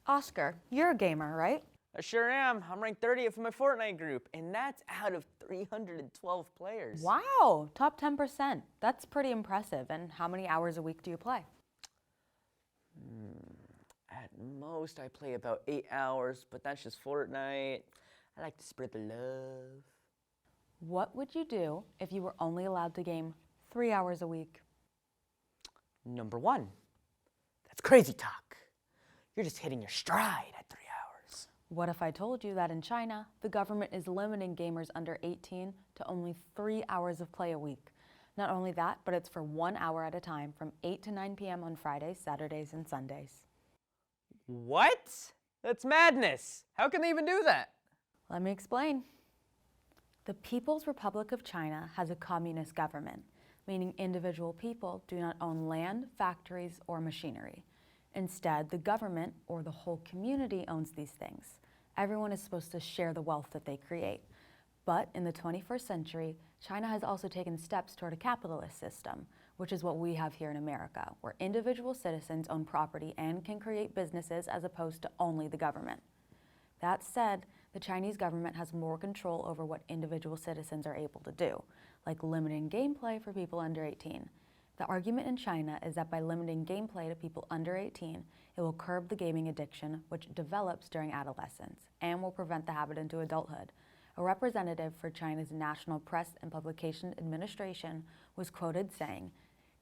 Oscar, you're a gamer, right? I sure am. I'm ranked 30th in my Fortnite group, and that's out of 312 players. Wow, top 10%. That's pretty impressive. And how many hours a week do you play? At most, I play about 8 hours, but that's just Fortnite. I like to spread the love. What would you do if you were only allowed to game 3 hours a week? Number one, that's crazy talk. You're just hitting your stride at 3 hours. What if I told you that in China, the government is limiting gamers under 18 to only 3 hours of play a week? Not only that, but it's for 1 hour at a time from 8 to 9 p.m. on Fridays, Saturdays, and Sundays. What? That's madness. How can they even do that? Let me explain. The People's Republic of China has a communist government, meaning individual people do not own land, factories, or machinery. Instead, the government or the whole community owns these things. Everyone is supposed to share the wealth that they create. But in the 21st century, China has also taken steps toward a capitalist system, which is what we have here in America, where individual citizens own property and can create businesses as opposed to only the government. That said, the Chinese government has more control over what individual citizens are able to do, like limiting gameplay for people under 18. The argument in China is that by limiting gameplay to people under 18, it will curb the gaming addiction, which develops during adolescence, and will prevent the habit into adulthood. A representative for China's National Press and Publication Administration was quoted saying,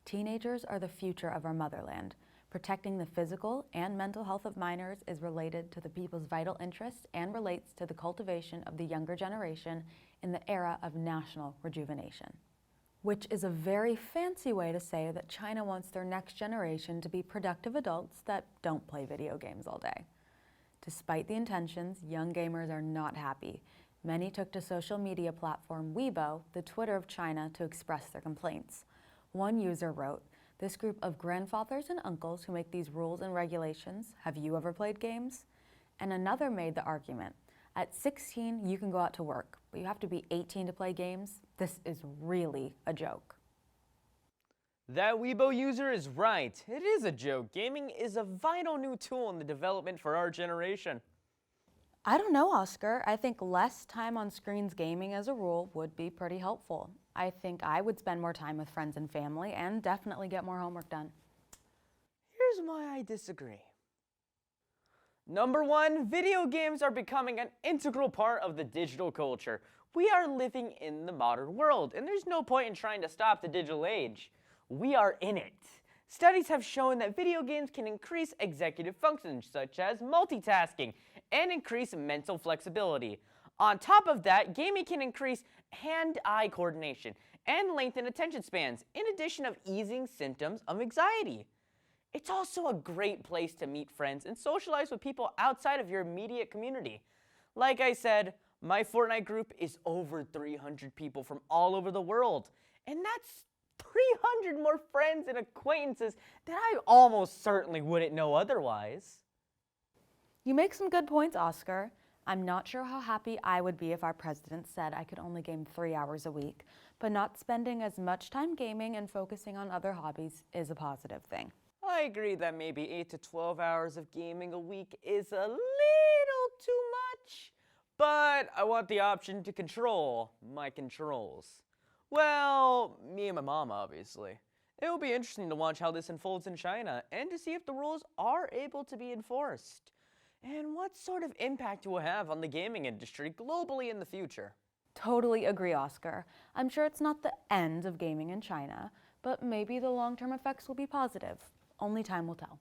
"Teenagers are the future of our motherland. Protecting the physical and mental health of minors is related to the people's vital interests and relates to the cultivation of the younger generation in the era of national rejuvenation." Which is a very fancy way to say that China wants their next generation to be productive adults that don't play video games all day. Despite the intentions, young gamers are not happy. Many took to social media platform Weibo, the Twitter of China, to express their complaints. One user wrote, "This group of grandfathers and uncles who make these rules and regulations, have you ever played games?" And another made the argument, "At 16, you can go out to work, but you have to be 18 to play games. This is really a joke." That Weibo user is right. It is a joke. Gaming is a vital new tool in the development for our generation. I don't know, Oscar. I think less time on screens gaming as a rule would be pretty helpful. I think I would spend more time with friends and family and definitely get more homework done. Here's why I disagree. Number one, video games are becoming an integral part of the digital culture. We are living in the modern world, and there's no point in trying to stop the digital age. We are in it. Studies have shown that video games can increase executive functions such as multitasking and increase mental flexibility. On top of that, gaming can increase hand-eye coordination and lengthen attention spans, in addition of easing symptoms of anxiety. It's also a great place to meet friends and socialize with people outside of your immediate community. Like I said, my Fortnite group is over 300 people from all over the world, and that's 300 more friends and acquaintances that I almost certainly wouldn't know otherwise. You make some good points, Oscar. I'm not sure how happy I would be if our president said I could only game 3 hours a week, but not spending as much time gaming and focusing on other hobbies is a positive thing. I agree that maybe 8 to 12 hours of gaming a week is a little too much, but I want the option to control my controls. Well, me and my mom, obviously. It will be interesting to watch how this unfolds in China and to see if the rules are able to be enforced, and what sort of impact it will have on the gaming industry globally in the future. Totally agree, Oscar. I'm sure it's not the end of gaming in China, but maybe the long-term effects will be positive. Only time will tell.